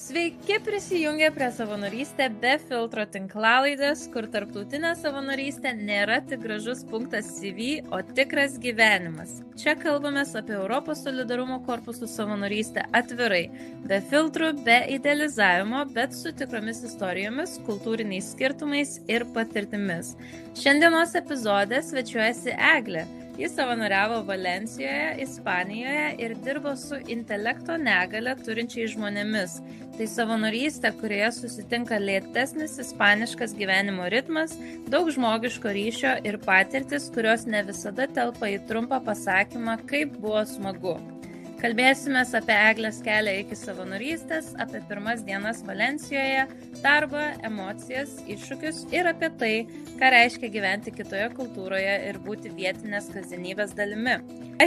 Sveiki prisijungę prie Savanorystė be filtro tinklalaidės, kur tarptautinė savanorystė nėra tik gražus punktas CV, o tikras gyvenimas. Čia kalbamės apie Europos solidarumo korpusų savanorystę atvirai, be filtrų, be idealizavimo, bet su tikromis istorijomis, kultūriniais skirtumais ir patirtimis. Šiandienos epizode svečiuojasi Eglė. Jis savanoriavo Valencijoje, Ispanijoje ir dirbo su intelekto negalią turinčiais žmonėmis. Tai savanorystė, kurioje susitinka lėtesnis ispaniškas gyvenimo ritmas, daug žmogiško ryšio ir patirtis, kurios ne visada telpa į trumpą pasakymą, kaip buvo smagu. Kalbėsimės apie Eglės kelią iki savanorystės, apie pirmas dienas Valencijoje, darbą, emocijas, iššūkius ir apie tai, ką reiškia gyventi kitoje kultūroje ir būti vietinės kasdienybės dalimi.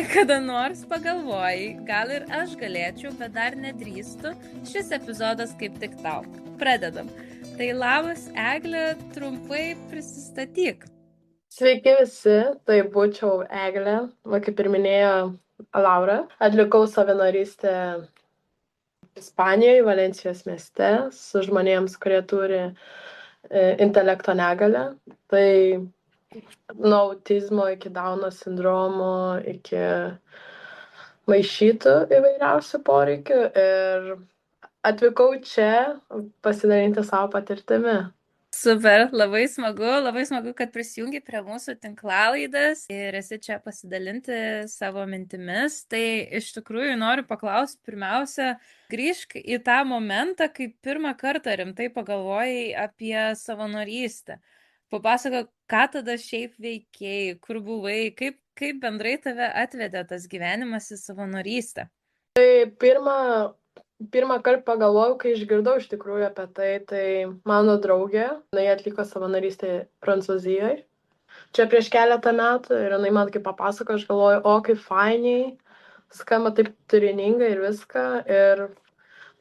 Kada nors pagalvojai, gal ir aš galėčiau, bet dar nedrįstu, šis epizodas kaip tik tau. Pradedam. Tai labas, Eglė, trumpai prisistatyk. Sveiki visi, tai būčiau Eglė, kaip ir minėjo Laura. Atlikau savanorystę Ispanijoje, Valencijos mieste, su žmonėms, kurie turi intelekto negalią. Tai nuo autizmo iki Dauno sindromo, iki maišytų įvairiausių poreikių. Ir atvykau čia pasidalinti savo patirtimi. Super, labai smagu, kad prisijungi prie mūsų tinklalaidės ir esi čia pasidalinti savo mintimis. Tai iš tikrųjų noriu paklausti pirmiausia, grįžk į tą momentą, kai pirmą kartą rimtai pagalvojai apie savanorystę. Papasakok, ką tada šiaip veikėjai, kur buvai, kaip bendrai tave atvedė tas gyvenimas į savanorystę. Tai pirmą kartą pagalvojau, kai išgirdau iš tikrųjų apie tai mano draugė, jinai atliko savanorystę Prancūzijoje. Čia prieš keletą metų ir jinai man kaip papasako, aš galvoju, kaip fainiai, skamba taip turiningai ir viską. Ir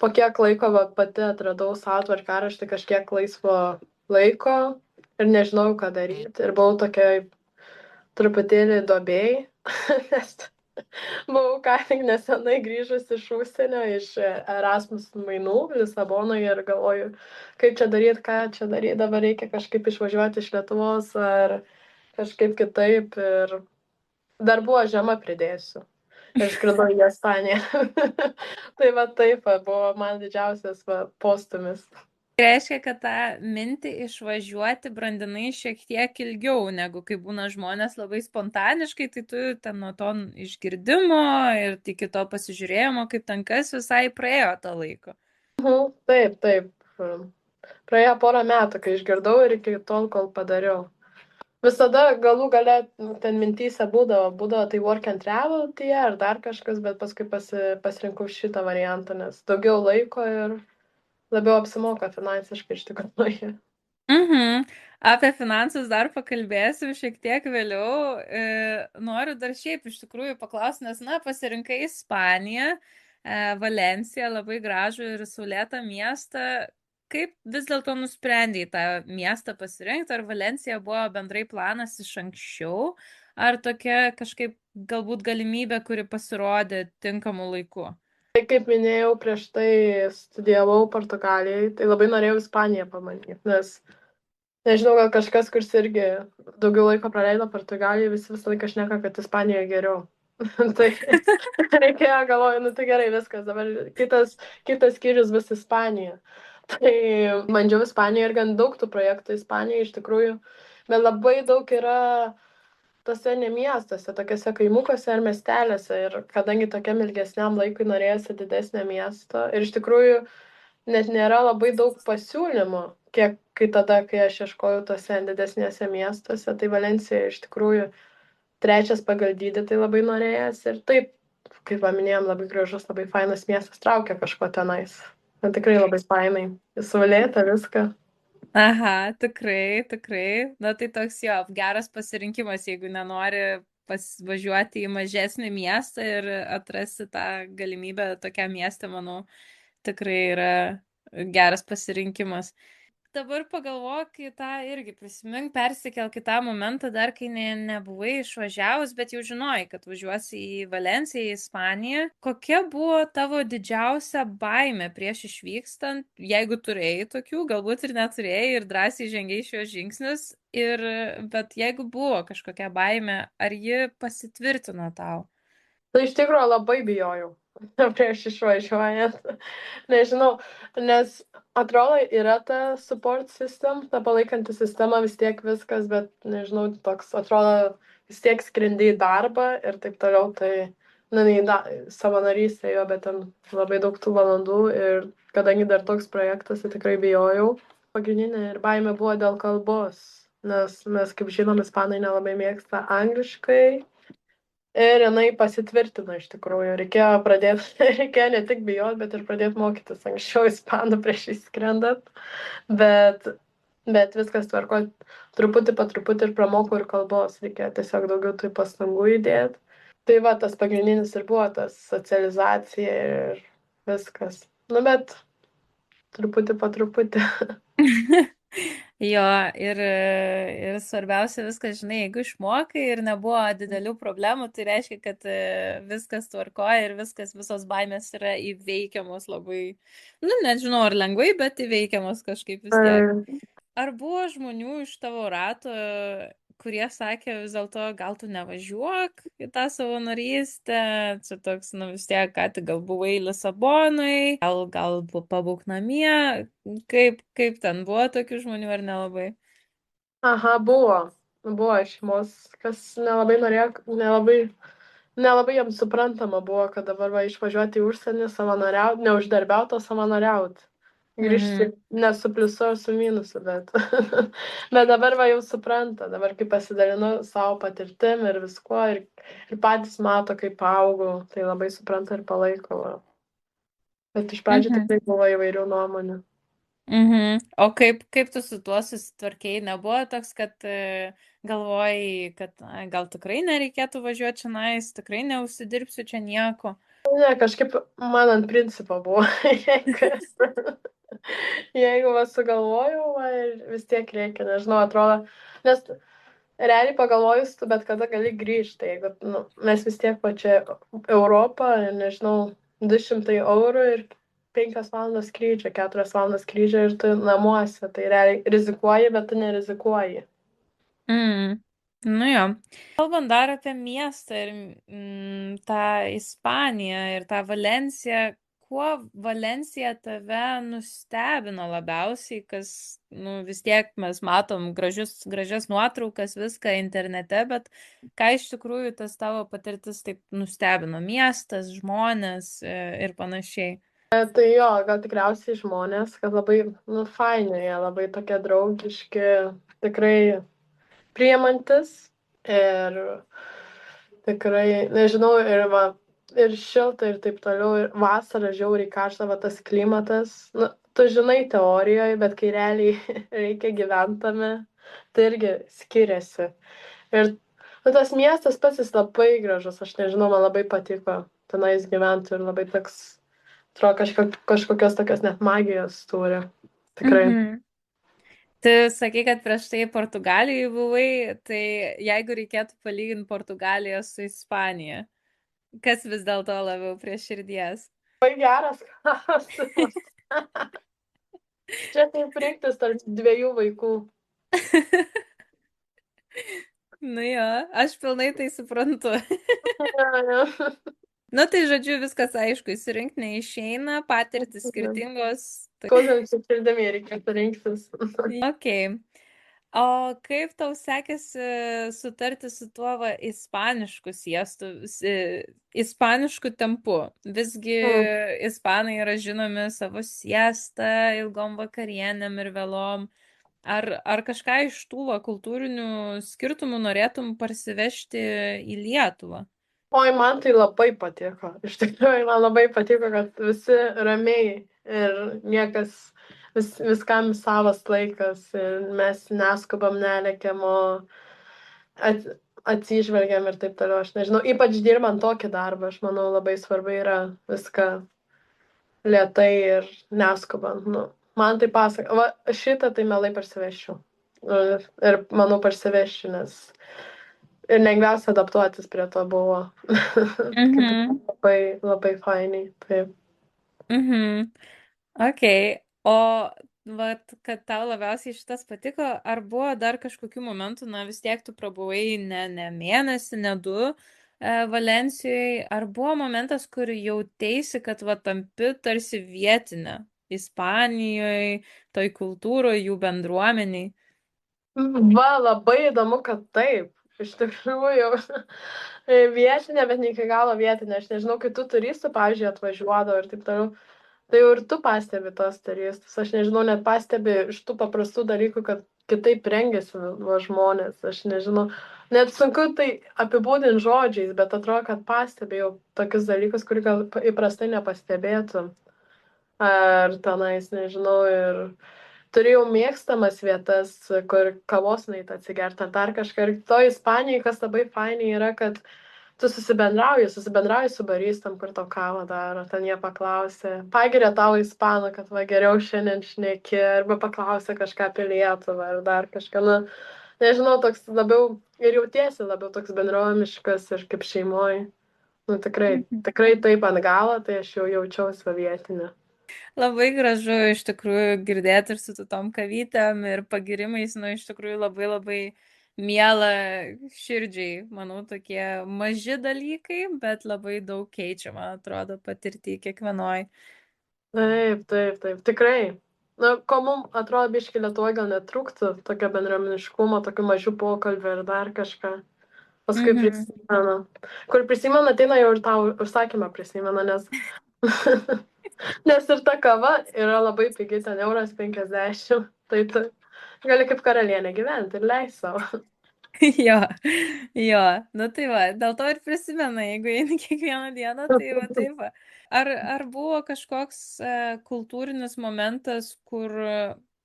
po kiek laiko pati atradau savo tvarkaraštį, kažkiek laisvo laiko ir nežinau, ką daryti. Ir buvau tokia truputėlį duobėjai, nes buvau ką tik nesenai grįžus iš užsienio, iš Erasmus mainų Lisabonoje ir galvoju, kaip čia daryti, ką čia daryti, dabar reikia kažkaip išvažiuoti iš Lietuvos ar kažkaip kitaip ir dar buvo žiema pridėsiu. Ir skridau į Ispaniją. Tai va taip buvo man didžiausias postumis. Reiškia, kad tą mintį išvažiuoti brandinai šiek tiek ilgiau, negu kai būna žmonės labai spontaniškai, tai tu ten nuo to išgirdimo ir iki to pasižiūrėjimo, kaip ten kas visai praėjo tą laiką. Taip. Praėjo porą metų, kai išgirdau ir iki tol, kol padariau. Visada galų gale ten mintyse būdavo tai work and travel ar dar kažkas, bet paskui pasirinkau šitą variantą, nes daugiau laiko ir labiau apsimoka finansiškai iš tikrųjų. Apie finansus dar pakalbėsim šiek tiek vėliau. Noriu dar šiaip iš tikrųjų paklausti, nes, pasirinkai Ispaniją, Valenciją, labai gražų ir saulėtą miestą. Kaip vis dėlto nusprendėjai tą miestą pasirinkti? Ar Valencija buvo bendrai planas iš anksčiau? Ar tokia kažkaip galbūt galimybė, kuri pasirodė tinkamu laiku? Tai kaip minėjau, prieš tai studijavau Portugalijai, tai labai norėjau Ispaniją pamatyti, nes nežinau, gal kažkas, kuris irgi daugiau laiko praleido Portugalijoje, visą laiką šneka, kad Ispanijoje geriau. Tai reikėjo, galvoju, tai gerai, viskas, dabar kitas skyrius bus Ispanija. Tai bandžiau Ispanijoje ir gan daug tų projektų Ispanijoje iš tikrųjų, bet labai daug yra tose ne miestuose, tokiuose kaimukuose ar miestelėse. Ir kadangi tokiam ilgesniam laikui norėjosi didesnio miesto ir iš tikrųjų net nėra labai daug pasiūlymų, kai aš ieškojau tose didesnėse miestuose, tai Valencija iš tikrųjų trečias pagal dydį, tai labai norėjęs ir taip, kaip paminėjom, labai gražus, labai fainas miestas, traukia kažko tenais. Na, tikrai labai fainai, saulėta viską. Aha, tikrai. Na tai toks geras pasirinkimas, jeigu nenori važiuoti į mažesnį miestą ir atrasti tą galimybę tokiam miestą, manau, tikrai yra geras pasirinkimas. dabar pagalvok į tą irgi prisimink, persikelk į tą momentą dar, kai nebuvai išvažiavus, bet jau žinojai, kad važiuosi į Valenciją, į Ispaniją. Kokia buvo tavo didžiausia baimė prieš išvykstant, jeigu turėjai tokių, galbūt ir neturėjai ir drąsiai žengiai šios žingsnius, bet jeigu buvo kažkokia baimė, ar ji pasitvirtino tau? Tai iš tikrųjų labai bijojau prieš išvažiuojant. Nežinau, nes atrodo yra ta support system, ta palaikanti sistema vis tiek viskas, bet nežinau, toks atrodo vis tiek skrendi į darbą ir taip toliau, tai, na, ne į savanorystę jo, bet ten labai daug tų valandų ir kadangi dar toks projektas, tai tikrai bijojau. Pagrindinė ir baimė buvo dėl kalbos, nes mes, kaip žinom, ispanai nelabai mėgsta angliškai. Ir jinai pasitvirtino iš tikrųjų. Reikėjo ne tik bijot, bet ir pradėti mokytis anksčiau ispanų prieš įskrendant. Bet, bet viskas tvarko truputį po truputį ir pramokau ir kalbos. Reikėjo tiesiog daugiau tų pastangų įdėti. Tai va, tas pagrindinis ir buvo tas socializacija ir viskas. Nu, bet truputį po truputį. Jo, ir svarbiausia viskas, žinai, jeigu išmokai ir nebuvo didelių problemų, tai reiškia, kad viskas tvarkoja ir visos baimės yra įveikiamos labai, nu, nežinau, ar lengvai, bet įveikiamos kažkaip vis tiek. Ar buvo žmonių iš tavo rato, kurie sakė vis dėlto, gal tu nevažiuok į tą savanorystę, čia toks, nu vis tiek, ką tik gal buvai Lisabonai, gal pabūk namie, kaip ten buvo tokių žmonių ar nelabai? Aha, buvo. Buvo šeimos, kas nelabai norėjo, nelabai jiems suprantama buvo, kad dabar va išvažiuoti į užsienį, savanoriauti, neuždarbiauti, o savanoriauti. Grįžti ne su pliusu ar su minusu, bet, bet dabar va jau supranta, dabar kai pasidalinu savo patirtim ir viskuo, ir patys mato, kaip augau, tai labai supranta ir palaiko. Va. Bet iš pradžių tikrai buvo įvairių nuomonių. O kaip tu su tuo susitvarkėjai? Nebuvo toks, kad galvojai, kad gal tikrai nereikėtų važiuoti čia nais, tikrai neužsidirbsiu čia nieko? Ne, kažkaip man ant principo buvo, jeigu va sugalvojau, va, ir vis tiek reikia, nežinau, atrodo, nes realiai pagalvojus, tu bet kada gali grįžti, jeigu, nu, mes vis tiek va čia Europą, nežinau, 200 eurų ir 5 valandos skrydžio, 4 valandos skrydžio ir tu namuose, tai realiai rizikuoji, bet tu nerizikuoji. Nu jo. Kalbant dar apie miestą ir tą Ispaniją ir tą Valenciją, kuo Valencija tave nustebino labiausiai, kas, nu, vis tiek mes matom gražias nuotraukas, viską internete, bet ką iš tikrųjų tas tavo patirtis taip nustebino? Miestas, žmonės ir panašiai. Tai jo, gal tikriausiai žmonės, kad labai, nu, faini, jie labai tokie draugiški, tikrai priimantis ir tikrai, nežinau, ir va, ir šilta ir taip toliau, ir vasara žiauriai karšta, va tas klimatas, nu, tu žinai teorijoje, bet kai realiai reikia gyventame, tai irgi skiriasi. Ir nu, tas miestas pats jis labai gražus, aš nežinau, man labai patiko tenais gyventi ir labai toks, atrodo, kažkokios tokios net magijos turi. Tikrai. Tu sakai, kad prieš tai Portugalijoje buvai, tai jeigu reikėtų palyginti Portugaliją su Ispanija, kas vis dėlto labiau prie širdies? Labai geras klausimas. Čia taip rinktis tarp dviejų vaikų. Nu jo, aš pilnai tai suprantu. Ja. Nu tai žodžiu, viskas aišku, įsirinkti neišeina, patirtis skirtingos. Kodėl su širdimi reikėtų rinktis? Ok. O kaip tau sekėsi sutarti su tuo va, ispanišku siestu, ispanišku tempu? Visgi ispanai yra žinomi savo siestą, ilgom vakarienėm ir vėlom. Ar kažką iš tų va, kultūrinių skirtumų norėtum parsivežti į Lietuvą? Oi, man tai labai patiko. Iš tikrųjų, man labai patiko, kad visi ramiai ir niekas, viskam savas laikas ir mes neskubam, nelekiam, o atsižvelgiam ir taip toliau. Aš nežinau, ypač dirbant tokį darbą, aš manau, labai svarbu yra viską lėtai ir neskubant. Nu, Man tai pasaka, va, šitą tai mielai parsivežčiau. Ir manau parsivežčiau, nes ir lengviausia adaptuotis prie to buvo. Kaip Mhm. labai, labai fainiai. Taip. Mhm. Okay. O vat, kad tau labiausiai šitas patiko, ar buvo dar kažkokių momentų, na vis tiek tu prabuvai ne mėnesį, ne du Valencijai, ar buvo momentas, kur jauteisi, kad va tampi tarsi vietinė Ispanijoje, toj kultūroje, jų bendruomeniai? Va, labai įdomu, kad taip. Iš tikrųjų, vietinė, bet ne iki galo vietinė. Aš nežinau, kai tų turistų, pavyzdžiui, atvažiuodavo ir taip toliau. Tai jau ir tu pastebi tos turistus. Aš nežinau, net pastebi iš tų paprastų dalykų, kad kitaip rengiasi va, žmonės. Aš nežinau, net sunku tai apibūdinti žodžiais, bet atrodo, kad pastebi jau tokius dalykus, kurių gal įprastai nepastebėtum. Ar tenais, nežinau, ir turėjau mėgstamas vietas, kur kavos nueit atsigerti ar dar kažką. Ir to Ispanijai, kas labai fainiai yra, kad tu susibendrauji su baristam, kur tau kavą daro, ten jie paklausė, pagiria tau ispanų, kad va geriau šiandien šneki, arba paklausė kažką apie Lietuvą, ar dar kažką, nu, nežinau, toks labiau ir jautiesi labiau toks bendruomiškas ir kaip šeimoji. Nu, tikrai, tikrai taip ant galo, tai aš jau jaučiausi vietinė. Labai gražu iš tikrųjų girdėti ir su tom kavytėm ir pagirimais, nu iš tikrųjų labai labai miela širdžiai, manau, tokie maži dalykai, bet labai daug keičia, man atrodo, patirti kiekvienoj. Taip, taip, taip, tikrai. Na, ko mums atrodo, biški Lietuvoje gal netrūktų tokio bendruomeniškumo, tokių mažų pokalbių ir dar kažką. Paskui Mhm. prisimena. Kur prisimena, ateina jau ir tau užsakymą prisimena, nes, nes ir ta kava yra labai pigi, ten 1,50 €. Tai tu gali kaip karalienė gyventi ir leis savo. Jo, jo, nu tai va, dėl to ir prisimena, jeigu eini kiekvieną dieną, tai va taip va. Ar buvo kažkoks kultūrinis momentas, kur,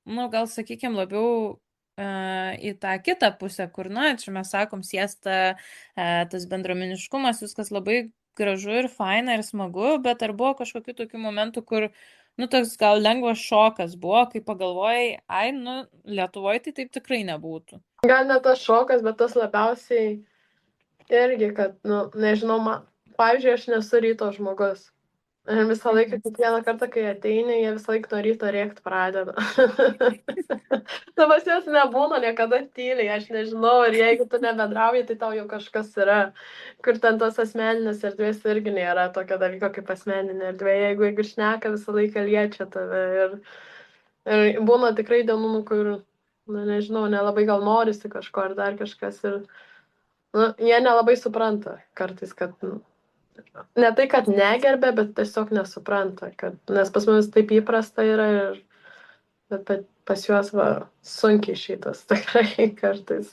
nu gal sakykime, labiau į tą kitą pusę, kur, na, čia mes sakom, siesta, tas bendruomeniškumas, viskas labai gražu ir faina ir smagu, bet ar buvo kažkokių tokių momentų, kur, nu, toks gal lengvas šokas buvo, kai pagalvojai, ai, nu, Lietuvoje tai taip tikrai nebūtų. Gal ne tas šokas, bet tas labiausiai irgi, kad, nu, nežinau, man, pavyzdžiui, aš nesu ryto žmogus. Ir visą laiką, Mhm. kiekvieną kartą, kai ateini, jie visą laiką nuo ryto rėkti pradeda. Tu pas juos nebūna niekada tyliai, aš nežinau, ir jeigu tu nebendrauji, tai tau jau kažkas yra, kur ten tos asmeninės erdvės irgi nėra tokio dalyko kaip asmeninė erdvė, jeigu šneka, visą laiką liečia tave. Ir būna tikrai dienų, nu, kur, nu, nežinau, nelabai gal norisi kažko ar dar kažkas. Ir, nu, jie nelabai supranta kartais, kad, nu, ne tai, kad negerbė, bet tiesiog nesupranta, kad, nes pas mumis taip įprasta yra ir bet pas juos va sunkiai šitas tikrai kartais.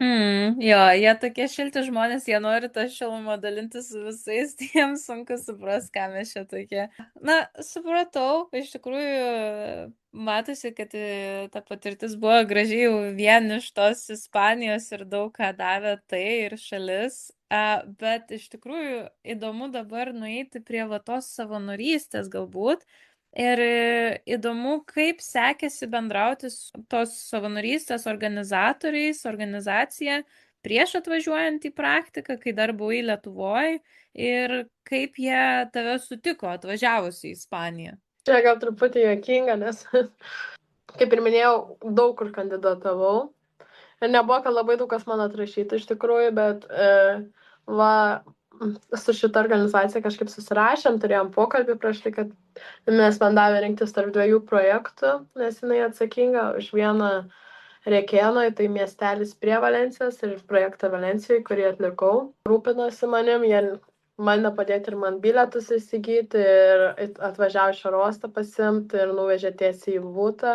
Jo, jie tokie šilti žmonės, jie nori tą šilumą dalinti su visais, tai jiems sunku supras, ką mes čia tokie. Na, supratau, iš tikrųjų matosi, kad ta patirtis buvo gražiai jau vien iš tos Ispanijos ir daug ką davė tai ir šalis. Bet iš tikrųjų įdomu dabar nueiti prie va tos savanorystės galbūt. Ir įdomu, kaip sekėsi bendrauti su tos savanorystės organizatoriais, organizacija prieš atvažiuojant į praktiką, kai dar buvai Lietuvoje, ir kaip jie tave sutiko atvažiavus į Ispaniją. Čia gal truputį juokinga, nes, kaip ir minėjau, daug kur kandidatavau. Ir nebuvo, kad labai daug kas man atrašytų iš tikrųjų, bet va, su šita organizacija kažkaip susirašėm, turėjom pokalbį prieš tai, kad mes man davė rinktis tarp dviejų projektų, nes jinai atsakinga už vieną Rekienoje, tai miestelis prie Valencijos ir projektą Valencijai, kurį atlikau. Rūpinosi manim, jie man padėti ir man bilietus įsigyti ir atvažiavo iš oro uosto pasiimti ir nuvežė tiesiai į Vūtą,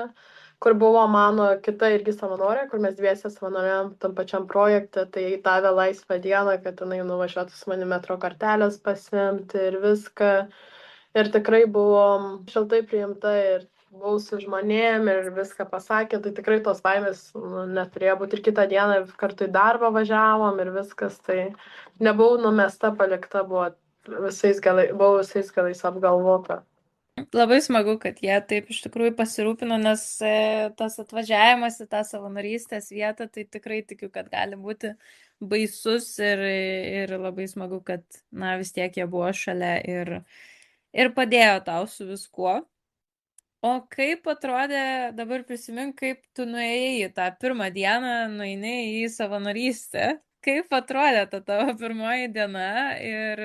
kur buvo mano kita irgi savanorė, kur mes dviese savanoriavom tam pačiam projekte, tai davė laisvą dieną, kad jinai nuvažiuotų su manimi metro kortelės pasiimti ir viską. Ir tikrai buvom šiltai priimta ir buvau su žmonėm ir viską pasakė, tai tikrai tos baimės neturėjo būti. Ir kitą dieną kartu į darbą važiavom ir viskas, tai nebuvau numesta, palikta, buvau visais galais apgalvota. Labai smagu, kad jie taip iš tikrųjų pasirūpino, nes tas atvažiavimas į tą savanorystės vietą, tai tikrai tikiu, kad gali būti baisus ir labai smagu, kad, na, vis tiek jie buvo šalia ir padėjo tau su viskuo. O kaip atrodė, dabar prisimink, kaip tu nuėjai į tą pirmą dieną, nueini į savanorystę. Kaip atrodė ta tavo pirmoji diena ir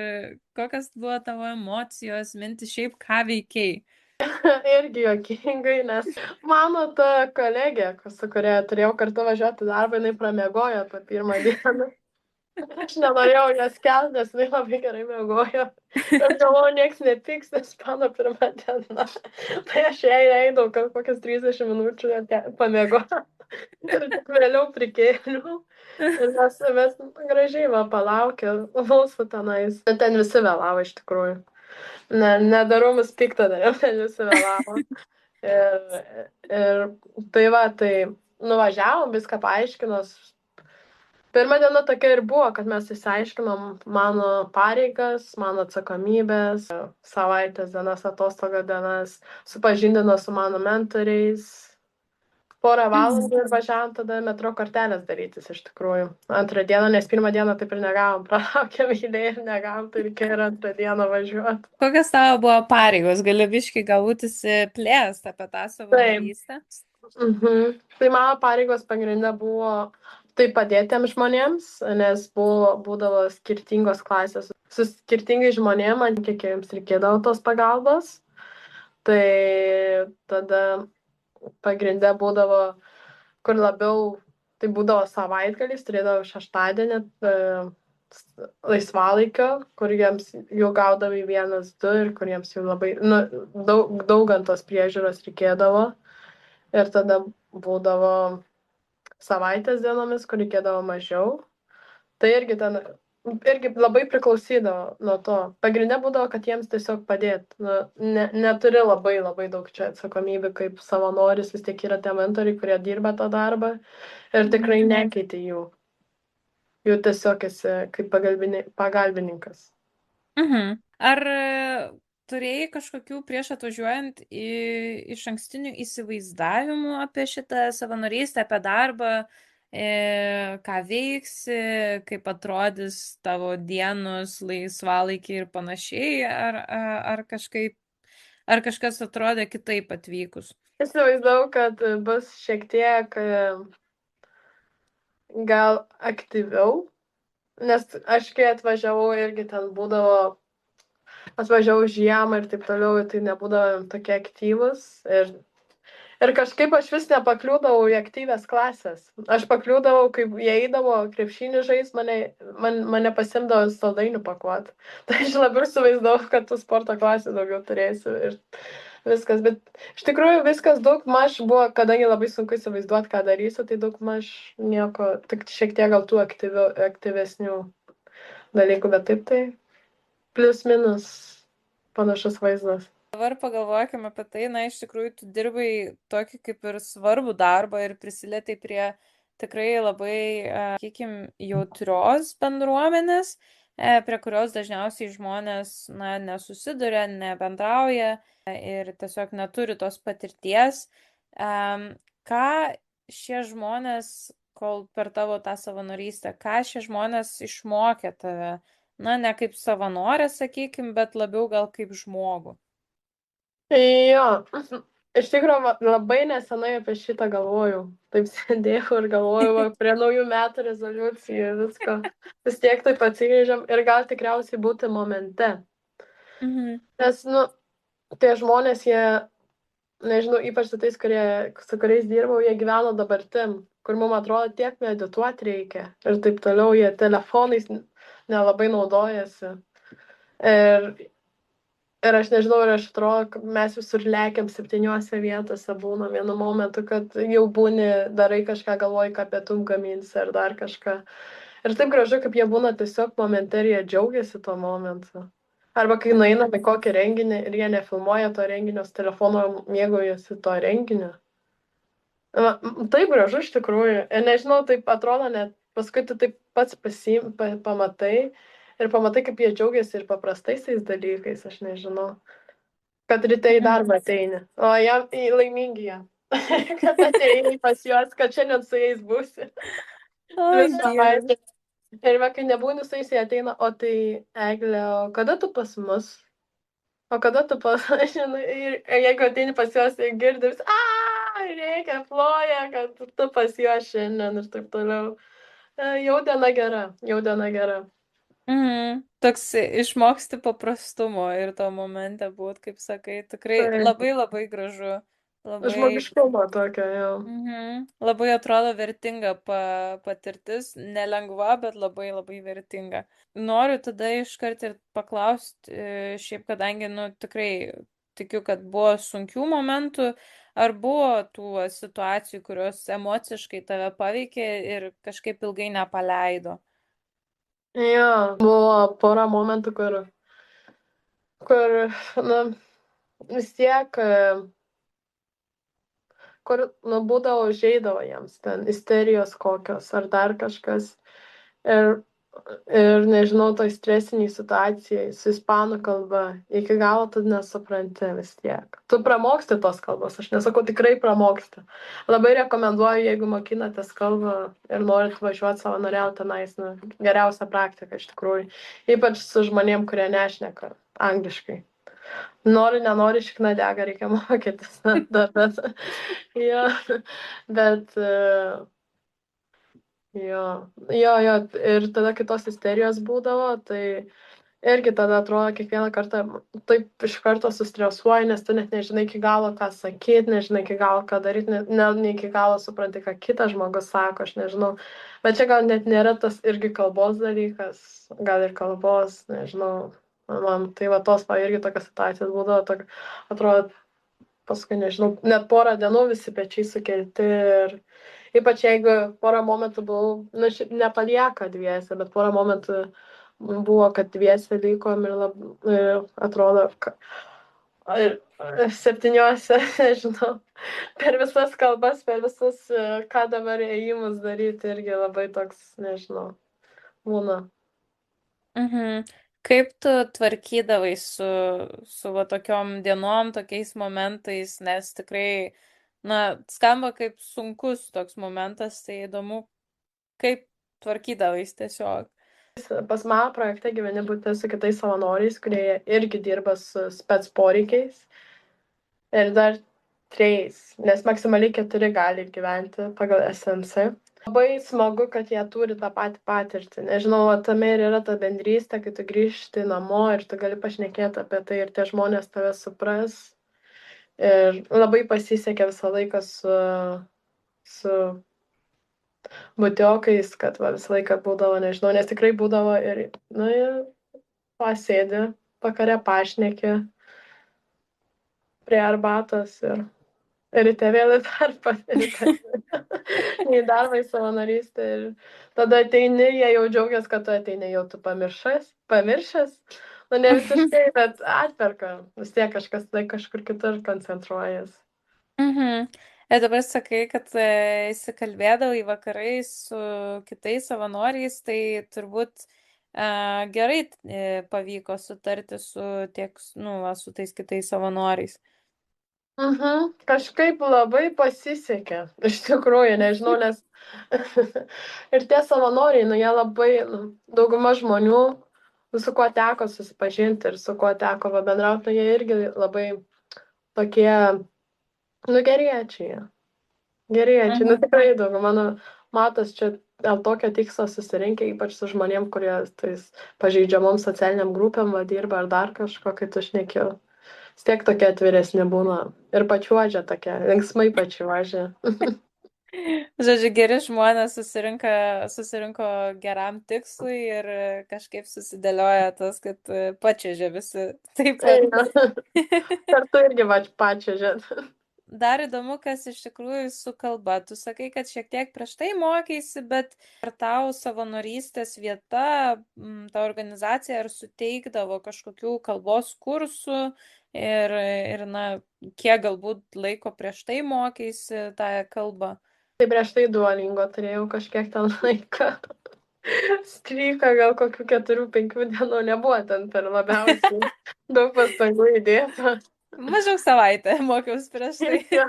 kokios buvo tavo emocijos, mintis, šiaip ką veikiai? Irgi juokingai, nes mano ta kolegė, su kuria turėjau kartu važiuoti į darbą, jinai pramiegojo tą pirmą dieną. Aš nenorėjau jos kelti, nes jinai labai gerai miegojo. Ir galvoju, nieks nepyks, nes mano pirma diena. Tai aš jai eidau kokias 30 minučių pamiegoti. Ir tik vėliau prikėliau. Ir mes gražiai va palaukė mūsų tenais. Ten visi vėlavo iš tikrųjų. Nedarau mus piktą, ten visi vėlavo. Ir tai va, tai nuvažiavom, viską paaiškinos. Pirma diena tokia ir buvo, kad mes išsiaiškinom mano pareigas, mano atsakomybės, savaitės dienas, atostogo dienas, supažindino su mano mentoriais. Porą valandų ir važiavom tada metro kortelės darytis iš tikrųjų. Antrą dieną, nes pirmą dieną taip ir negavom, pralaukėm eilėje ir negavom, tai reikėjo ir antrą dieną važiuoti. Kokios tavo buvo pareigos? Gali biškai galbūt įsiplėst apie tą savanorystę? Tai mano pareigos pagrindė buvo tai padėti tiems žmonėms, nes būdavo skirtingos klasės su skirtingais žmonėmis, man kiek jiems reikėdavo tos pagalbos. Tai tada pagrindė būdavo, kur labiau, tai būdavo savaitgalis, turėdavo šeštadienį laisvalaikio, kur jiems jau gaudavai 1-2 ir kur jiems jau labai, daug ant tos priežiūros reikėdavo. Ir tada būdavo savaitės dienomis, kur reikėdavo mažiau. Tai irgi labai priklausydavo nuo to. Pagrindė būdavo, kad jiems tiesiog padėti. Neturi labai daug čia atsakomybių, kaip savanoris, vis tiek yra tie mentoriai, kurie dirba tą darbą ir tikrai nekeiti jų. Jų tiesiog esi kaip pagalbininkas. Ar turėjai kažkokių prieš atvažiuojant iš ankstinių įsivaizdavimų apie šitą savanorystę, apie darbą, ką veiksi, kaip atrodys tavo dienos, laisvalaikiai ir panašiai, ar kažkas atrodė kitaip atvykus? Įsivaizdavau, kad bus šiek tiek gal aktyviau, nes aš kai atvažiavau irgi ten būdavo, atvažiavau žiemą ir taip toliau, tai nebūdavo tokie aktyvus. Ir kažkaip aš vis nepakliūdavau į aktyvės klasės. Aš pakliūdavau, kaip jie eidavo krepšinį žais, mane pasimdavo saldainių pakuoti. Tai aš labiau įsivaizdavau, kad tu sporto klasę daugiau turėsiu ir viskas. Bet iš tikrųjų viskas daug maž buvo, kadangi labai sunku įsivaizduoti, ką darysiu, tai daug maž nieko, tik šiek tiek gal tų aktyvesnių dalykų, bet taip tai plius minus panašus vaizdas. Dabar pagalvokime apie tai, na, iš tikrųjų, tu dirbai tokį kaip ir svarbų darbą ir prisilietai prie tikrai labai, sakykim, jautrios bendruomenės, prie kurios dažniausiai žmonės, na, nesusiduria, nebendrauja ir tiesiog neturi tos patirties. Ką šie žmonės, kol per tavo tą savanorystę, ką šie žmonės išmokė tave? Na, ne kaip savanorė, sakykim, bet labiau gal kaip žmogų. Jo, iš tikrųjų labai nesenai apie šitą galvojau. Taip sėdėjau ir galvojau prie naujų metų rezoliucijų viską. Vis tiek taip atsigrįžam ir gal tikriausiai būti momente. Nes, tie žmonės, jie, nežinau, ypač su tais, su kuriais dirbau, jie gyveno dabartim, kur mums atrodo tiek medituoti reikia. Ir taip toliau, jie telefonais nelabai naudojasi. Ir aš nežinau, ir aš atrodo, kad mes visur lekiam 7 vietose būna vienu momentu, kad jau būni, darai kažką, galvoji, ką pietum gaminsi ar dar kažką. Ir taip gražu, kaip jie būna tiesiog momente ir jie džiaugiasi tuo momentu. Arba kai nueinam į kokį renginį ir jie nefilmuoja to renginio, su telefono mėgaujasi to renginio. Taip gražu iš tikrųjų. Ir nežinau, taip atrodo, net paskui tu taip pats pamatai. Ir pamatai, kaip jie džiaugiasi ir paprastaisiais dalykais, aš nežinau. kad ryte į Mhm. darbą ateini. O jam laimingi jie. Kad atėjai pas juos, kad šiandien su jais būsi. Dvi Oi, Dieve. savaitės. Ir va, kai nebūni su jais, jie ateina, o tai Eglė, o kada tu pas mus? O kada tu pas, žinai, ir jeigu ateini pas juos ir girdi, vis, reikia, ploja, kad tu pas juos šiandien ir taip toliau. Jau diena gera, jau diena gera. Mhm. Toks išmoksti paprastumo ir to momente būt, kaip sakai, tikrai Tai labai labai gražu. Labai, žmogiškumo tokio, jau. labai atrodo vertinga patirtis, nelengva, bet labai labai vertinga. Noriu tada iškart ir paklausti, šiaip kadangi, nu, tikrai tikiu, kad buvo sunkių momentų, ar buvo tų situacijų, kurios emociškai tave paveikė ir kažkaip ilgai nepaleido? Jo, buvo pora momentų, kur, na, vis tiek, kur, nu, būdavo užeidavo jiems ten isterijos kokios ar dar kažkas. Ir, ir nežinau, toj stresiniai situacijai su ispanų kalba iki galo tu nesupranti vis tiek. Tu pramoksti tos kalbos, aš nesakau, tikrai pramoksti. Labai rekomenduoju, jeigu mokinatės kalbą ir norit važiuoti savanoriauti tenais, nu, geriausia praktika iš tikrųjų. Ypač su žmonėm, kurie nešneka angliškai. Nori, nenori, šikna dega, reikia mokytis. Bet, jo, bet jo, ir tada kitos isterijos būdavo, tai irgi tada atrodo kiekvieną kartą taip iš karto sustresuoji, nes tu net nežinai iki galo, ką sakyti, nežinai iki galo, ką daryti, ne iki galo supranti, ką kitas žmogus sako, aš nežinau. Bet čia gal net nėra tas irgi kalbos dalykas, gal ir kalbos, nežinau. Man tai va tos, va, irgi tokios situacijos būdavo, atrodo, paskui nežinau, net porą dienų visi pečiai sukelti ir ypač jeigu porą momentų buvau, nu, nepalieka dviese, bet porą momentų buvo, kad dviese lykom ir atrodo, ir 7, nežinau, per visas kalbas, per visus, ką dabar ėjimus daryti, irgi labai toks, nežinau, būna. Mhm. Kaip tu tvarkydavai su va tokiom dienom, tokiais momentais, nes tikrai, na, skamba kaip sunkus toks momentas, tai įdomu, kaip tvarkydavais tiesiog. Pas mano projekte gyveni būti su kitais savanoriais, kurie irgi dirba su spec poreikiais. Ir dar 3, nes maksimaliai 4 gali gyventi pagal SMC. Labai smagu, kad jie turi tą patį patirtį. Nežinau, tame ir yra ta bendrystė, kai tu grįžti namo ir tu gali pašnekėti apie tai ir tie žmonės tave supras. Ir labai pasisekė visą laiką su butiokais, kad va, visą laiką būdavo, nežinau, nes tikrai būdavo ir, nu, ir pasėdi, vakare pašneki prie arbatos ir ryte vėl į darbą, į darbą, į savanorystę. Ir tada ateini, jie jau džiaugiasi, kad tu ateini, jau tu pamiršęs. Nu, ne visiškai, bet atperka. Vis tiek kažkas tai kažkur kitur koncentruojas. Mhm. Ir dabar sakai, kad įsikalbėdavai vakarais su kitais savanoriais, tai turbūt gerai pavyko sutarti su tiek, nu, va, su tais kitais savanoriais. Kažkaip labai pasisekė. Iš tikrųjų, nežinau, nes ir tie savanoriai, nu, jie labai, nu, dauguma žmonių, su kuo teko susipažinti ir su kuo teko bendrauti, nu, jie irgi labai tokie, nu, geriečiai. Geriečiai, nu, Mhm. tikrai daug. Mano matas čia dėl tokio tikslo susirinkę, ypač su žmonėm, kurie tais pažeidžiamom socialiniam grupėm va, dirba ar dar kažko, kai tu šneki. Vis tiek tokie atviresni būna. Ir pačiuožė tokie, linksmai pačiuožė. Žodžiu, geri žmonės susirinko geram tikslui ir kažkaip susidėlioja tas, kad pačiažė visi taip pat. Kartu irgi va pačiuožė. Dar įdomu, kas iš tikrųjų su kalba. Tu sakai, kad šiek tiek prieš tai mokėsi, bet ar tau savanorystės vieta, ta organizacija, ar suteikdavo kažkokių kalbos kursų ir na, kiek galbūt laiko prieš tai mokėsi tą kalbą? Tai prieš tai Duolingo turėjau kažkiek ten laiką. Stryką gal kokių 4-5 dienų nebuvo ten per labiausiai daug pastangų įdėta. Mažiau savaitę mokiausi prieš tai. Jo,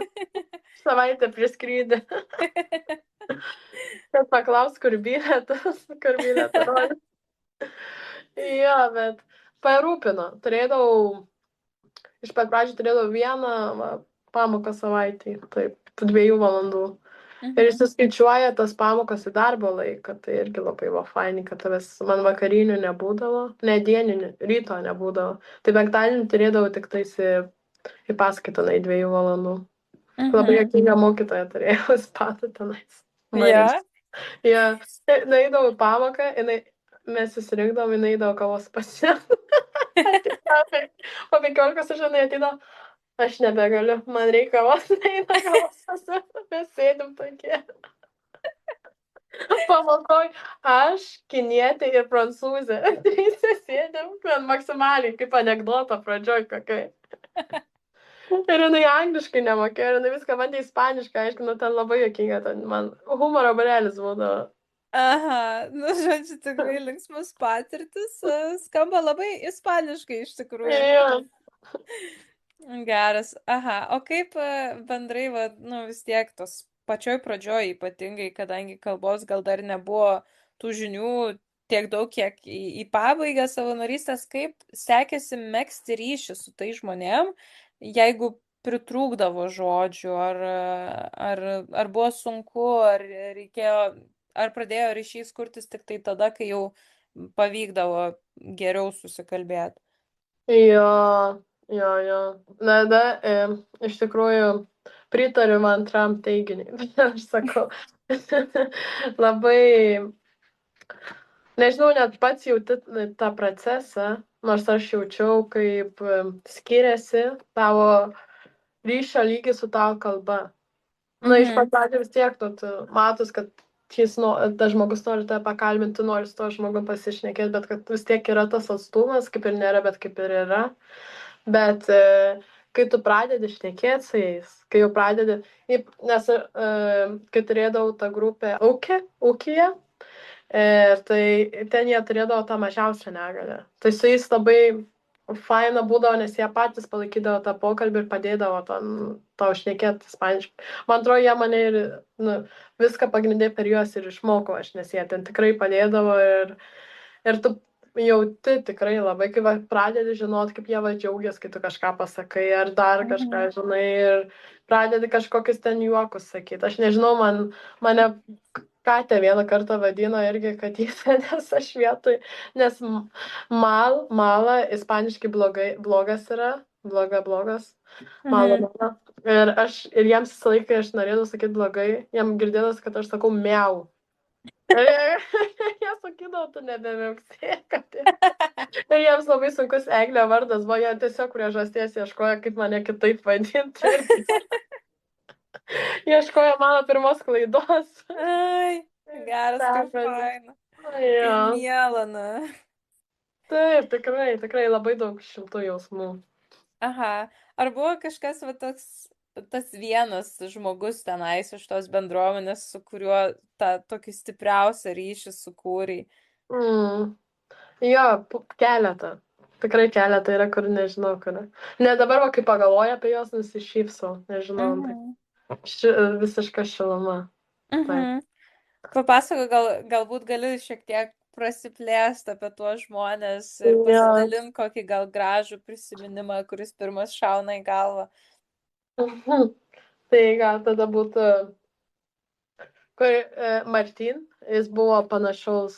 savaitę prieš skrydį. Kad paklaus, kur bilietą nori. Jo, bet parūpino. Iš pat pradžių turėdavau vieną pamoką savaitį, taip, po 2 valandų. Ir Mhm. išsiskaičiuoja tas pamokas į darbo laiką, tai irgi labai buvo fainai, kad man vakarinių nebūdavo, ne dieninių, ryto nebūdavo. Tai penktadienį turėdavau tik tais į paskaitą, į 2 valandų. Labai Mhm. jokinga mokytoja turėjau spatą tenais. Jo. Marys. Ja, nueidavau į pamoką, mes susirinkdavom, jinai eidavo kavos pasiemti. Po 15 žinai ateidavo, aš nebegaliu, man reikia kavos, neina kavos pasiemti, mes sėdim tokie. Pamokoj, aš, kinietė ir prancūzė. Trysia sėdėm, maksimaliai, kaip anegdotą pradžioj kokiai. Ir jinai angliškai nemokėjo, ir jinai viską bandė ispaniškai, aiškinu, ten labai jokinga, ten man humoro barelis būdavo. Aha, nu, žodžiu, tikrai linksmus patirtis. Skamba labai ispaniškai iš tikrųjų. Jo. Geras. Aha, o kaip bendrai, va, nu, vis tiek tos pačioj pradžioj ypatingai, kadangi kalbos gal dar nebuvo tų žinių tiek daug, kiek į pabaigą savanorystės, kaip sekėsi megzti ryšį su tai žmonėm, jeigu pritrūkdavo žodžių, ar buvo sunku, ar pradėjo ryšys kurtis tik tai tada, kai jau pavykdavo geriau susikalbėti. Jo. Nada, iš tikrųjų, pritariu man antram teiginiui. Aš sakau, labai, nežinau, net pats jauti tą procesą, nors aš jaučiau, kaip skiriasi tavo ryšio lygis su tavo kalba. Nu, iš pat pradžių vis tiek, tu matos, kad tas žmogus nori tave pakalbinti, nori su to žmogum pasišnekėti, bet kad vis tiek yra tas atstumas, kaip ir nėra, bet kaip ir yra. Bet kai tu pradedi šnekėti su jais, kai jau pradedi, nes kai turėdavau tą grupę ūkyje, tai ten jie turėdavo tą mažiausią negalę. Tai su jais labai faina būdavo, nes jie patys palaikydavo tą pokalbį ir padėdavo tau šnekėti ispaniškai. Man atrodo, jie mane ir viską pagrindė per juos ir išmoko aš, nes jie ten tikrai padėdavo ir tu jauti tikrai labai, kai pradedi žinot, kaip jie džiaugiasi, kai tu kažką pasakai, ar dar kažką žinai, ir pradedi kažkokius ten juokus sakyti. Aš nežinau, mane Katė vieną kartą vadino irgi katytė, nes aš vietoj, nes mala, ispaniškai blogas yra, blogas, mala. Ir jiems visą laiką aš norėjau sakyti blogai, jiems girdėtas, kad aš sakau miau. Ir jie sakydavo, tu nebemiauksėk. Ir jiems labai sunkus Eglė vardas buvo, jie tiesiog priežasties ieškojo, kaip mane kitaip vadinti. Ieškojo mano pirmos klaidos. Ai, geras, kaip faina. Jo. Mielana. Taip, tikrai labai daug šiltų jausmų. Aha, ar buvo kažkas, va, tas vienas žmogus tenais iš tos bendruomenės, su kuriuo tą tokį stipriausią ryšį sukūrei? Jo, keletą. Tikrai keletą yra, kur nežinau, kur. Ne dabar, kai pagalvoju apie juos, nusišypsau, nežinau. Visiška šiluma. Papasako, galbūt gali šiek tiek prasiplėsti apie tuos žmonės ir pasidalinti kokį gal gražų prisiminimą, kuris pirmas šauna į galvą. Tai gal tada būtų Martin, jis buvo panašaus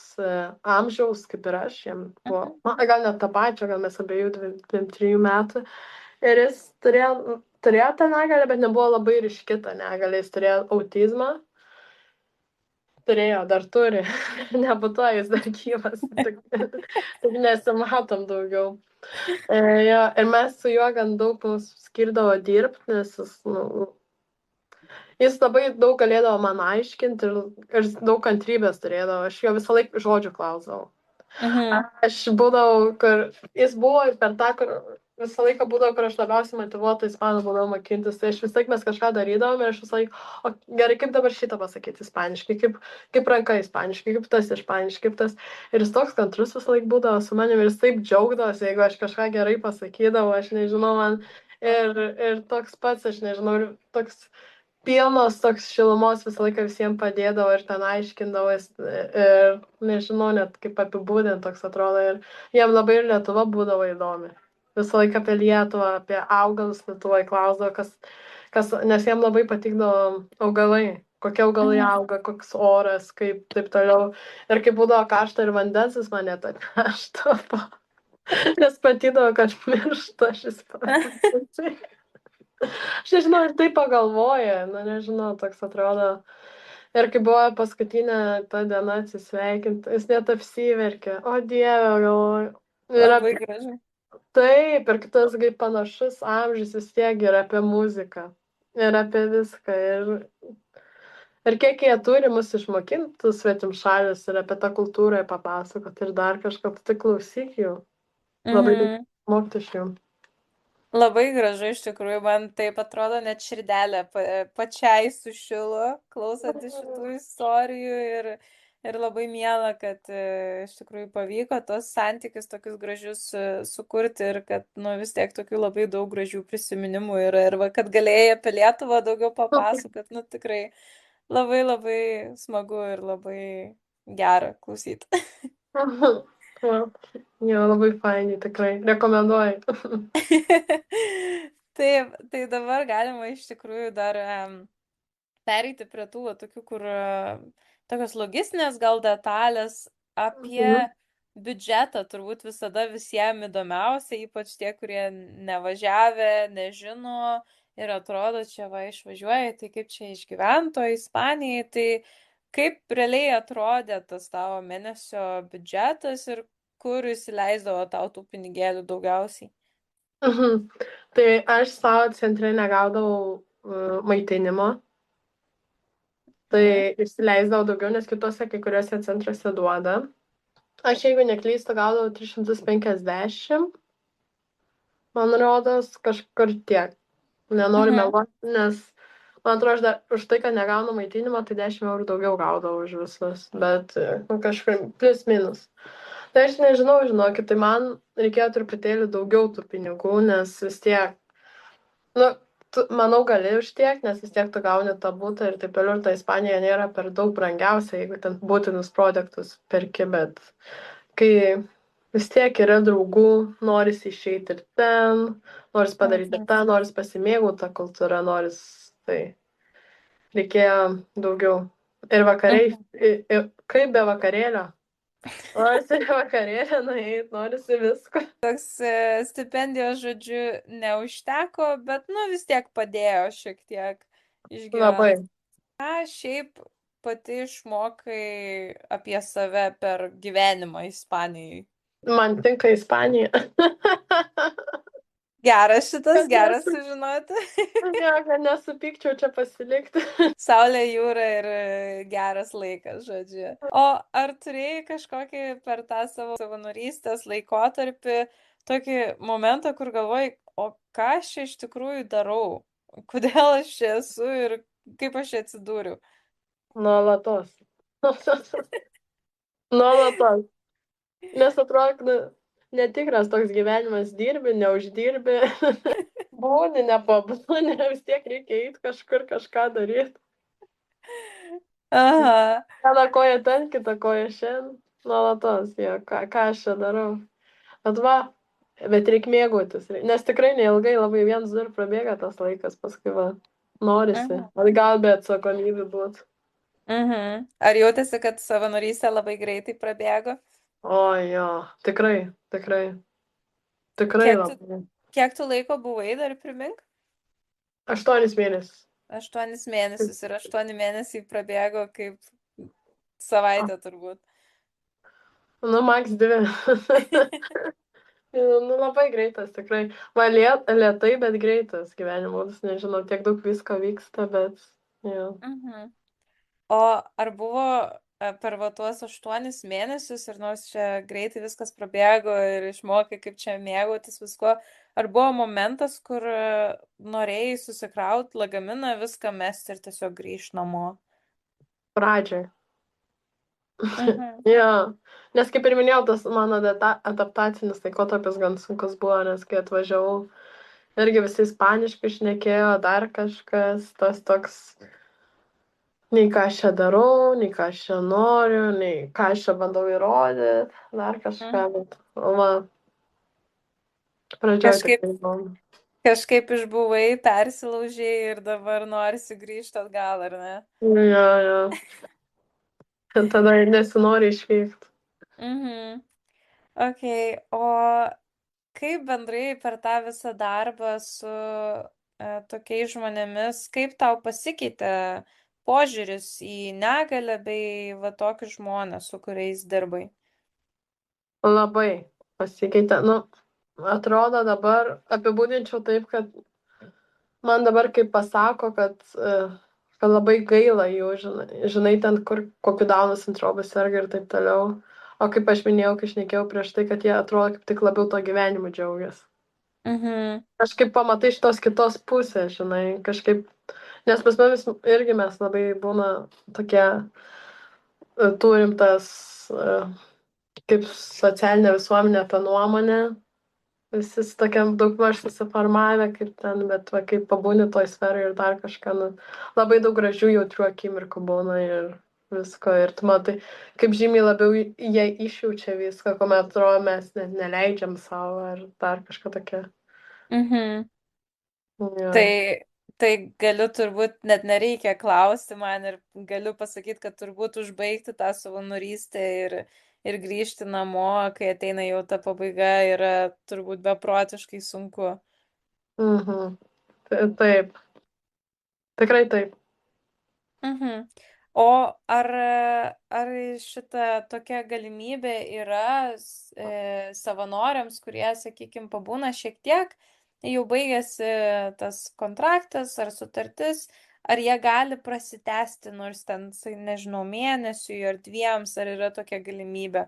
amžiaus kaip ir aš, jam buvo, gal net tą pačią, gal mes abiejų 23 metų. Ir jis turėjo tą negalę, bet nebuvo labai ryški ta negalė, jis turėjo autizmą. Turėjo, dar turi, nebūtų jis dar gyvas, tik nesimatom daugiau. Jo, ir mes su juo gan daug mums skirdavo dirbti, nes jis labai daug galėdavo man aiškinti ir daug kantrybės turėdavo, aš jo visą laiką žodžių klausdavau. Aš būdavau, kur jis buvo ir per tą, kur visą laiką būdavo, kur aš labiausiai motyvuota ispanų būdavo mokintis, tai visą laiką mes kažką darydavom ir aš visą laiką, o gerai, kaip dabar šitą pasakyti ispaniškai, kaip ranka ispaniškai, kaip tas ispaniškai, kaip tas. Ir jis toks kantrus visą laiką būdavo su manimi ir jis taip džiaugdavosi, jeigu aš kažką gerai pasakydavau, aš nežinau, ir toks pats, aš nežinau, ir toks pilnas toks šilumos visą laiką visiems padėdavo ir ten aiškindavo, ir nežinau net kaip apibūdinti toks atrodo, ir jiem labai ir Lietuva būdavo įdomi. Visą laiką apie Lietuvą, apie augalus Lietuvoje klausdavo, nes jiem labai patikdavo augalai, kokie augalai Mhm. auga, koks oras, kaip taip toliau. Ir kai būdavo karšta ir vandens, jis mane tą karštą, nes patydavo, kad miršta šis pats. Aš nežinau, ir tai pagalvoja, nu nežinau, toks atrodo. Ir kai buvo paskutinė ta diena atsisveikinti, jis net apsiverkė, o Dieve, galvoju. Ir Labai apie gražu. taip, ir kitas kaip panašus amžius vis tiek ir apie muziką. Ir apie viską. Ir kiek jie turi mus išmokinti, svetim šalis, ir apie tą kultūrą papasakot, ir dar kažką, tai klausyk jų. Labai daug Mhm. mokti iš jų. Labai gražu iš tikrųjų, man taip atrodo, net širdelė pačiai sušilo, klausantis šitų istorijų ir labai miela, kad iš tikrųjų pavyko tos santykius tokius gražius sukurti ir kad, nu, vis tiek tokių labai daug gražių prisiminimų yra ir va, kad galėjai apie Lietuvą daugiau papasakot, nu, tikrai labai labai smagu ir labai gera klausyti. Jo, labai fainiai, tikrai. Rekomenduoju. Taip, tai dabar galima iš tikrųjų dar pereiti prie tų va, tokių, kur tokios logistinės gal detalės apie Mhm. biudžetą turbūt visada visiems įdomiausia, ypač tie, kurie nevažiavę, nežino ir atrodo, čia va išvažiuoja, tai kaip čia išgyvento Ispanijai, tai kaip realiai atrodė tas tavo mėnesio biudžetas ir kur įsileisdavo tau tų pinigėlių daugiausiai. Mhm. Tai aš savo centre negaudavau maitinimo, tai Mhm. išsileisdavau daugiau, nes kitose kai kuriuose centruose duoda. Aš, jeigu neklystu, gaudavau 350, man rodos, kažkur tiek. Nenoriu Mhm. meluoti, nes man atrodo, aš dar už tai, kad negaunu maitinimo, tai 10 eurų daugiau gaudavau už visus, bet nu, kažkur plus minus. Tai aš nežinau, žinokit, tai man reikėjo truputėlį daugiau tų pinigų, nes vis tiek, nu, manau, gali už tiek, nes vis tiek tu gauni tą būtą ir taip toliau, ir ta Ispanija nėra per daug brangiausia, jeigu ten būtinus produktus perki, bet kai vis tiek yra draugų, norisi išeiti ir ten, norisi padaryti ir Mhm. tą, norisi pasimėgauti tą kultūrą, tai reikėjo daugiau. Ir vakariai, Mhm. kaip be vakarėlio? Norisi į vakarėlį nueiti, norisi visko. Toks stipendijos, žodžiu, neužteko, bet, nu, vis tiek padėjo šiek tiek Labai. išgyventi. Ką šiaip pati išmokai apie save per gyvenimą Ispanijai? Man tinka Ispanija. Geras šitas, Kad geras nesu, sužinoti. ne, kad nesupykčiau čia pasilikti. Saulė, jūra ir geras laikas, žodžiu. O ar turėjai kažkokį per tą savo savanorystės laikotarpį tokį momentą, kur galvoj, o ką aš čia iš tikrųjų darau? Kodėl aš čia esu ir kaip aš čia atsidūriau? Nuolatos. Nuolatos. Nes atrodo, nu, netikras toks gyvenimas, dirbi, neuždirbi, būni, nepabūni, vis tiek reikia eiti kažkur kažką daryti. Aha. Viena koja ten, kita koja šiandien, nuolatos, jo, ką aš čia darau. Bet va, bet reikia mėgautis, nes tikrai neilgai, labai viens du ir prabėga tas laikas, paskui va, norisi, Mhm. atgal be atsakomybių būtų. Mhm. Ar jautėsi, kad savanorystė labai greitai prabėgo? O jo, tikrai, tikrai, tikrai Kiek tu, labai. kiek tu laiko buvai, dar primink? 8 mėnesius. 8 mėnesius ir 8 mėnesiai prabėgo kaip savaitė turbūt. Nu, maks 2. Nu, labai greitas, tikrai. Man lietai, bet greitas gyvenimo būdas, nežinau, tiek daug visko vyksta, bet, jo. Mhm. O ar buvo per va tuos 8 mėnesius ir nors čia greitai viskas prabėgo ir išmokai, kaip čia mėgautis visko, ar buvo momentas, kur norėjai susikraut lagaminą, viską mesti ir tiesiog grįžti namo? Pradžioj. Mhm. Jo, nes kaip ir minėjau, tas mano adaptacinis laikotarpis gan sunkus buvo, nes kai atvažiavau irgi visi ispaniškai šnekėjo, dar kažkas, tas toks, nei ką aš čia darau, nei ką aš čia noriu, nei ką aš čia bandau įrodyti, dar Mhm. kažką, bet, va, pradžioje Kažkaip, tikrai buvo. kažkaip išbuvai, persilaužiai ir dabar norisi grįžti atgal, ar ne? Jo, jo. Tada ir nesinori išvykti. Mhm. Ok, o kaip bendrai per tą visą darbą su tokiais žmonėmis, kaip tau pasikeitė požiūris į negalę bei va tokius žmonės, su kuriais dirbai? Labai pasikeitė. Nu, atrodo dabar apibūdinčiau taip, kad man dabar kaip pasako, kad labai gaila jų, žinai ten, kur kokiu Dauno sindromu serga ir taip toliau. O kaip aš minėjau, kai šnekėjau prieš tai, kad jie atrodo kaip tik labiau to gyvenimu džiaugiasi. Mhm, Kažkaip pamatai iš tos kitos pusės, žinai, kažkaip, nes pas mumis irgi mes labai būna tokie, turim tas, kaip socialinė visuomenė tą nuomonę, visi su tokiam daugmaž susiformavę, kaip ten, bet va, kaip pabūni toj sferai ir dar kažką, nu, labai daug gražių jautrių akimirkų būna ir visko. Ir tu matai, kaip žymiai labiau jie išjaučia viską, kuomet atrodo mes net neleidžiam savo ar dar kažką tokia. mhm. Ja. Tai, tai galiu turbūt net nereikia klausti man ir galiu pasakyti, kad turbūt užbaigti tą savanorystę ir grįžti namo, kai ateina jau ta pabaiga, yra turbūt beprotiškai sunku. Mhm. Taip, tikrai taip. Mhm. O ar šita tokia galimybė yra savanoriams, kurie, sakykime, pabūna šiek tiek, jau baigėsi tas kontraktas ar sutartis, ar jie gali prasitęsti nors ten, nežinau, mėnesiui ar dviems, ar yra tokia galimybė?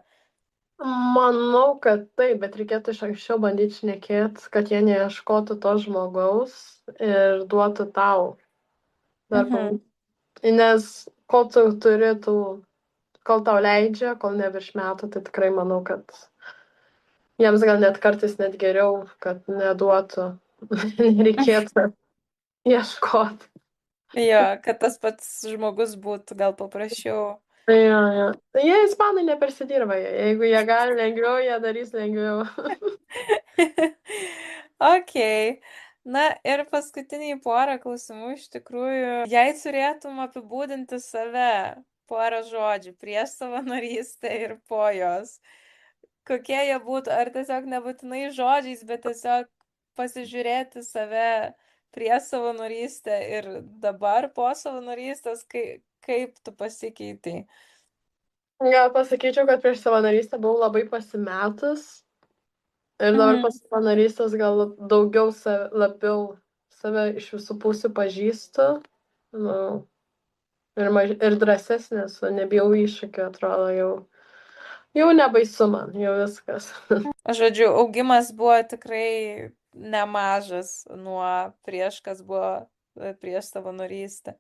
Manau, kad taip, bet reikėtų iš anksčiau bandyti šnekėti, kad jie neieškotų to žmogaus ir duotų tau dar Mhm. nes kol tu turi tų, kol tau leidžia, kol ne virš metų, tai tikrai manau, kad jiems gal net kartais net geriau, kad neduotų, nereikėtų ieškoti. Jo, kad tas pats žmogus būtų gal paprasčiau. Jo, jo. Jie ispanai nepersidirba, jeigu jie gali lengviau, jie darys lengviau. Ok. Na ir paskutiniai porą klausimų iš tikrųjų. Jei turėtum apibūdinti save porą žodžių prieš savanorystę ir po jos, kokie jie būtų? Ar tiesiog nebūtinai žodžiais, bet tiesiog pasižiūrėti save prieš savanorystę ir dabar po savanorystės, kaip tu pasikeitai? Gal pasakyčiau, kad prieš savanorystę buvau labai pasimetus ir dabar po Mhm. savanorystės gal daugiau labiau save iš visų pusių pažįstu. Nu, ir drąsesnė esu, nebijau iššūkių, atrodo, jau nebaisu man, jau viskas. Žodžiu, augimas buvo tikrai nemažas nuo prieš, kas buvo prieš savanorystę.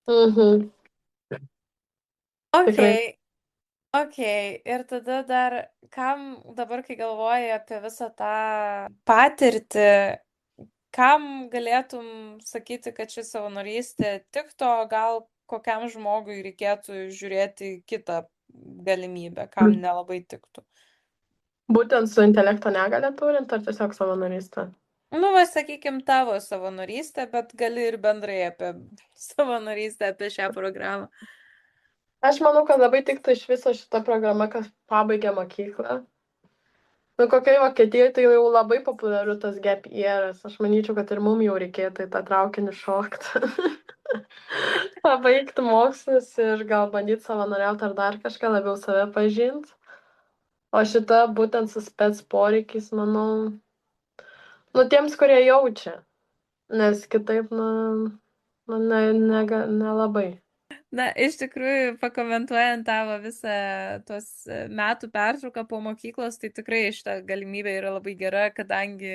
Mhm, Ok, tikrai. ok. Ir tada dar, kam dabar, kai galvoji apie visą tą patirtį, kam galėtum sakyti, kad ši savanorystė tiktų, o gal kokiam žmogui reikėtų žiūrėti kitą galimybę, kam nelabai tiktų? Būtent su intelekto negalia turint, ar tiesiog savanorystė? Nu, va, sakykim, tavo savanorystė, bet gali ir bendrai apie savanorystę, apie šią programą. Aš manau, kad labai tiktų iš viso šita programa, kas pabaigia mokyklą. Nu, kokiai Vokietijoje tai jau labai populiaru tas gap yearas. Aš manyčiau, kad ir mum jau reikėtų į tą traukinį šokti. Pabaigti mokslus ir gal bandyti savanoriauti ar dar kažką labiau save pažinti. O šita būtent su spec poreikiais, manau, nu tiems, kurie jaučia, nes kitaip, nelabai. Na, iš tikrųjų, pakomentuojant tavo visą tos metų pertrauką po mokyklos, tai tikrai šita galimybė yra labai gera, kadangi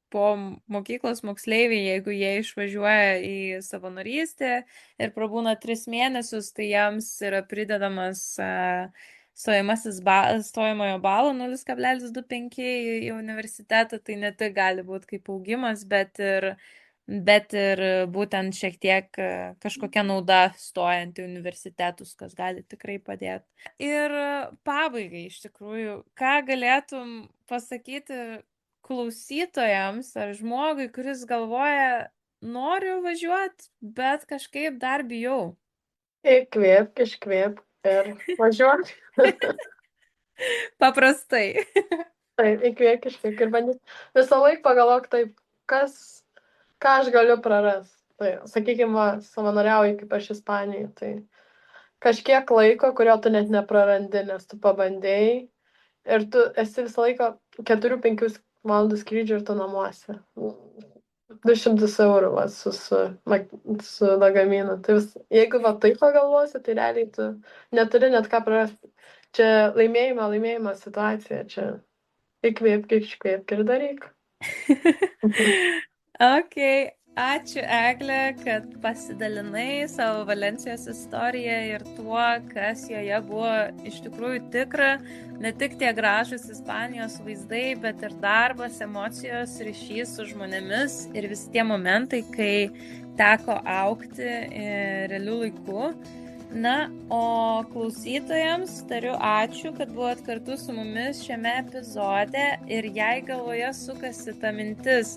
po mokyklos moksleiviai, jeigu jie išvažiuoja į savanorystę ir prabūna 3 mėnesius, tai jiems yra pridedamas stojamojo balo 0,25 į universitetą, tai ne tik gali būti kaip augimas, bet ir būtent šiek tiek kažkokia nauda stojant į universitetus, kas gali tikrai padėti. Ir pabaigai iš tikrųjų, ką galėtum pasakyti klausytojams ar žmogui, kuris galvoja, noriu važiuoti, bet kažkaip dar bijau. Įkvėpk, iškvėpk ir važiuok. Paprastai. Taip, įkvėpk, iškvėpk ir bandyk. Visą laiką pagalvok taip, ką aš galiu prarasti. Tai, sakykime, savanoriauji kaip aš Ispanijai, tai kažkiek laiko, kurio tu net neprarandi, nes tu pabandėjai ir tu esi visą laiką 4-5 valandų skrydžio ir tu namuose. 200 eurų va, su lagaminu. Tai jeigu va taip pagalvosi, tai realiai tu neturi net ką prarasti. Čia laimėjimo situacija, čia įkvėpk, iškvėpk ir daryk. Ok, ačiū Eglė, kad pasidalinai savo Valencijos istoriją ir tuo, kas joje buvo iš tikrųjų tikra, ne tik tie gražūs Ispanijos vaizdai, bet ir darbas, emocijos, ryšys su žmonėmis ir visi tie momentai, kai teko augti realiu laiku. Na, o klausytojams tariu ačiū, kad buvot kartu su mumis šiame epizode ir jei galvoje sukasi ta mintis,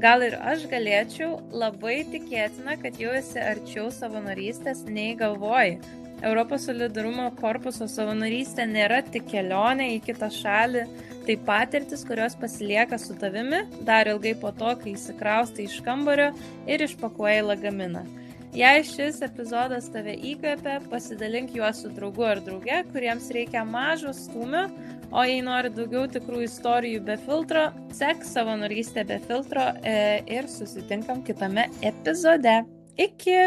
gal ir aš galėčiau, labai tikėtina, kad jau esi arčiau savanorystės nei galvoji. Europos solidarumo korpuso savanorystė nėra tik kelionė į kitą šalį, tai patirtis, kurios pasilieka su tavimi dar ilgai po to, kai įsikraustai iš kambario ir išpakuoji lagaminą. Jei šis epizodas tave įkvepia, pasidalink juos su draugu ar drauge, kuriems reikia mažo stūmio, o jei nori daugiau tikrų istorijų be filtro, sek Savanorystė be filtro ir susitinkam kitame epizode. Iki!